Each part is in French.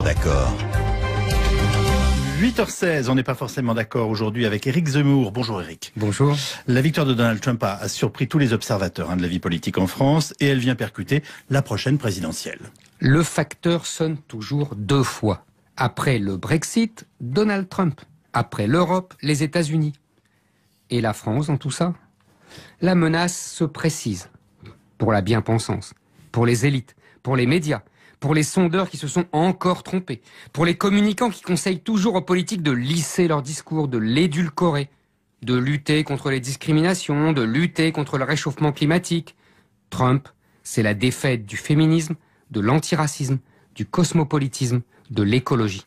d'accord. 8h16, on n'est pas forcément d'accord aujourd'hui avec Éric Zemmour. Bonjour Éric. Bonjour. La victoire de Donald Trump a surpris tous les observateurs de la vie politique en France et elle vient percuter la prochaine présidentielle. Le facteur sonne toujours deux fois. Après le Brexit, Donald Trump. Après l'Europe, les États-Unis. Et la France dans tout ça? La menace se précise. Pour la bien-pensance, pour les élites, pour les médias, pour les sondeurs qui se sont encore trompés, pour les communicants qui conseillent toujours aux politiques de lisser leur discours, de l'édulcorer, de lutter contre les discriminations, de lutter contre le réchauffement climatique. Trump, c'est la défaite du féminisme, de l'antiracisme, du cosmopolitisme, de l'écologie.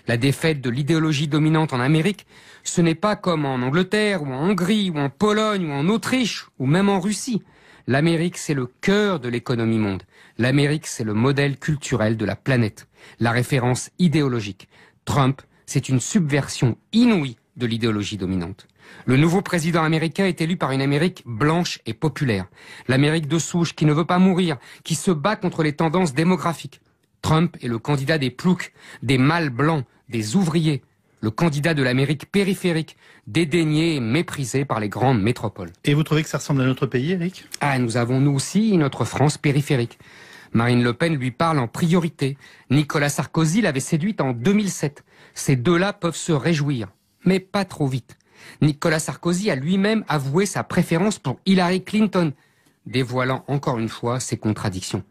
La défaite de l'idéologie dominante en Amérique, ce n'est pas comme en Angleterre, ou en Hongrie, ou en Pologne, ou en Autriche, ou même en Russie. L'Amérique, c'est le cœur de l'économie monde. L'Amérique, c'est le modèle culturel de la planète. La référence idéologique. Trump, c'est une subversion inouïe de l'idéologie dominante. Le nouveau président américain est élu par une Amérique blanche et populaire. L'Amérique de souche qui ne veut pas mourir, qui se bat contre les tendances démographiques. Trump est le candidat des ploucs, des mâles blancs, des ouvriers. Le candidat de l'Amérique périphérique, dédaigné et méprisé par les grandes métropoles. Et vous trouvez que ça ressemble à notre pays, Éric? Nous avons nous aussi notre France périphérique. Marine Le Pen lui parle en priorité. Nicolas Sarkozy l'avait séduite en 2007. Ces deux-là peuvent se réjouir, mais pas trop vite. Nicolas Sarkozy a lui-même avoué sa préférence pour Hillary Clinton, dévoilant encore une fois ses contradictions.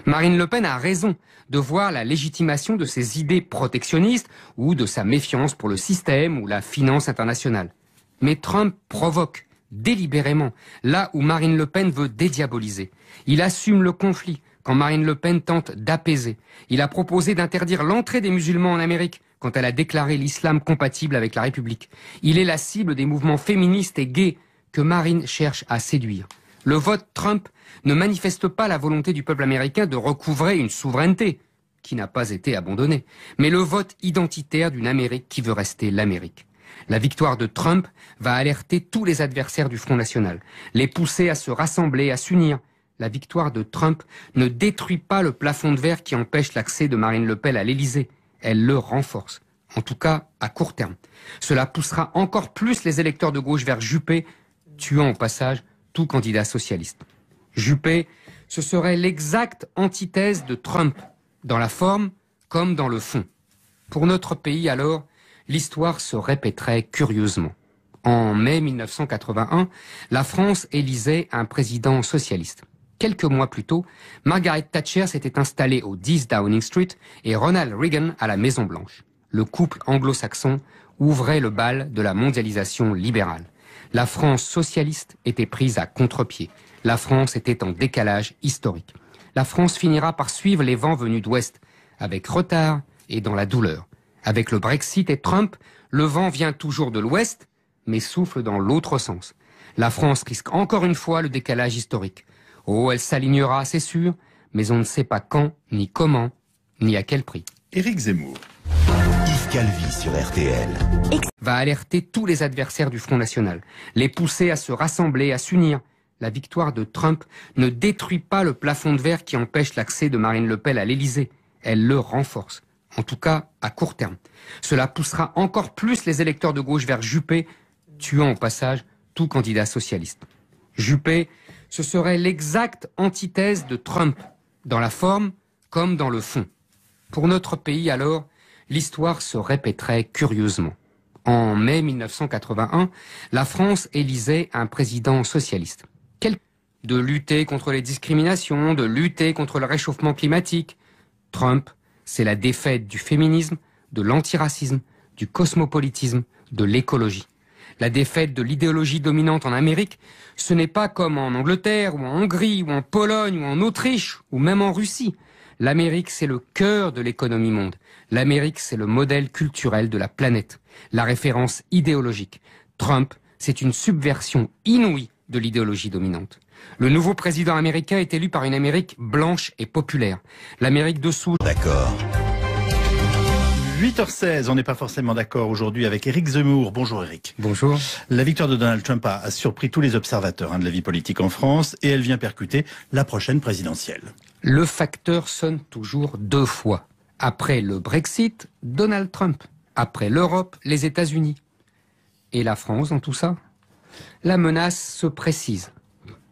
Marine Le Pen a raison de voir la légitimation de ses idées protectionnistes ou de sa méfiance pour le système ou la finance internationale. Mais Trump provoque délibérément là où Marine Le Pen veut dédiaboliser. Il assume le conflit quand Marine Le Pen tente d'apaiser. Il a proposé d'interdire l'entrée des musulmans en Amérique quand elle a déclaré l'islam compatible avec la République. Il est la cible des mouvements féministes et gays que Marine cherche à séduire. Le vote Trump ne manifeste pas la volonté du peuple américain de recouvrer une souveraineté qui n'a pas été abandonnée, mais le vote identitaire d'une Amérique qui veut rester l'Amérique. La victoire de Trump va alerter tous les adversaires du Front National, les pousser à se rassembler, à s'unir. La victoire de Trump ne détruit pas le plafond de verre qui empêche l'accès de Marine Le Pen à l'Élysée. Elle le renforce, en tout cas à court terme. Cela poussera encore plus les électeurs de gauche vers Juppé, tuant au passage tout candidat socialiste. Juppé, ce serait l'exacte antithèse de Trump, dans la forme comme dans le fond. Pour notre pays alors, l'histoire se répéterait curieusement. En mai 1981, la France élisait un président socialiste. Quelques mois plus tôt, Margaret Thatcher s'était installée au 10 Downing Street et Ronald Reagan à la Maison-Blanche. Le couple anglo-saxon ouvrait le bal de la mondialisation libérale. La France socialiste était prise à contre-pied. La France était en décalage historique. La France finira par suivre les vents venus d'ouest, avec retard et dans la douleur. Avec le Brexit et Trump, le vent vient toujours de l'ouest, mais souffle dans l'autre sens. La France risque encore une fois le décalage historique. Oh, elle s'alignera, c'est sûr, mais on ne sait pas quand, ni comment, ni à quel prix. Éric Zemmour. Yves Calvi sur RTL. Va alerter tous les adversaires du Front National, les pousser à se rassembler, à s'unir. La victoire de Trump ne détruit pas le plafond de verre qui empêche l'accès de Marine Le Pen à l'Élysée. Elle le renforce, en tout cas à court terme. Cela poussera encore plus les électeurs de gauche vers Juppé, tuant au passage tout candidat socialiste. Juppé, ce serait l'exacte antithèse de Trump, dans la forme comme dans le fond. Pour notre pays alors, l'histoire se répéterait curieusement. En mai 1981, la France élisait un président socialiste. De lutter contre les discriminations, de lutter contre le réchauffement climatique. Trump, c'est la défaite du féminisme, de l'antiracisme, du cosmopolitisme, de l'écologie. La défaite de l'idéologie dominante en Amérique, ce n'est pas comme en Angleterre, ou en Hongrie, ou en Pologne, ou en Autriche, ou même en Russie. L'Amérique, c'est le cœur de l'économie monde. L'Amérique, c'est le modèle culturel de la planète. La référence idéologique. Trump, c'est une subversion inouïe de l'idéologie dominante. Le nouveau président américain est élu par une Amérique blanche et populaire. L'Amérique de souche. D'accord. 8h16, on n'est pas forcément d'accord aujourd'hui avec Éric Zemmour. Bonjour Éric. Bonjour. La victoire de Donald Trump a surpris tous les observateurs de la vie politique en France et elle vient percuter la prochaine présidentielle. Le facteur sonne toujours deux fois. Après le Brexit, Donald Trump. Après l'Europe, les États-Unis. Et la France dans tout ça? La menace se précise.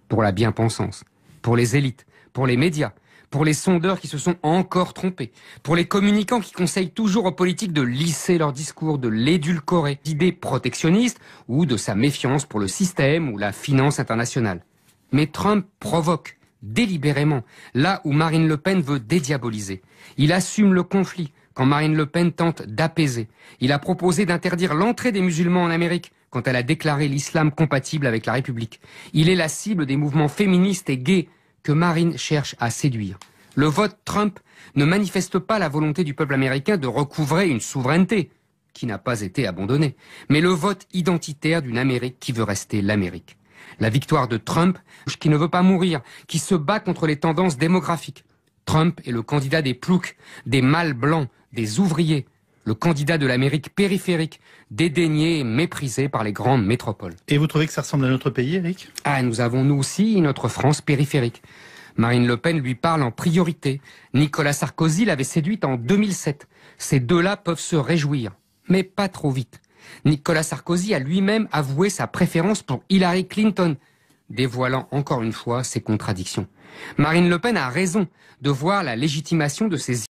Pour la bien-pensance, pour les élites, pour les médias, pour les sondeurs qui se sont encore trompés, pour les communicants qui conseillent toujours aux politiques de lisser leur discours, de l'édulcorer, d'idées protectionnistes ou de sa méfiance pour le système ou la finance internationale. Mais Trump provoque délibérément là où Marine Le Pen veut dédiaboliser. Il assume le conflit quand Marine Le Pen tente d'apaiser. Il a proposé d'interdire l'entrée des musulmans en Amérique quand elle a déclaré l'islam compatible avec la République. Il est la cible des mouvements féministes et gays que Marine cherche à séduire. Le vote Trump ne manifeste pas la volonté du peuple américain de recouvrer une souveraineté qui n'a pas été abandonnée, mais le vote identitaire d'une Amérique qui veut rester l'Amérique. La victoire de Trump, qui ne veut pas mourir, qui se bat contre les tendances démographiques. Trump est le candidat des ploucs, des mâles blancs, des ouvriers, le candidat de l'Amérique périphérique, dédaigné et méprisé par les grandes métropoles. Et vous trouvez que ça ressemble à notre pays, Eric? Ah, nous avons nous aussi notre France périphérique. Marine Le Pen lui parle en priorité. Nicolas Sarkozy l'avait séduite en 2007. Ces deux-là peuvent se réjouir, mais pas trop vite. Nicolas Sarkozy a lui-même avoué sa préférence pour Hillary Clinton, dévoilant encore une fois ses contradictions. Marine Le Pen a raison de voir la légitimation de ses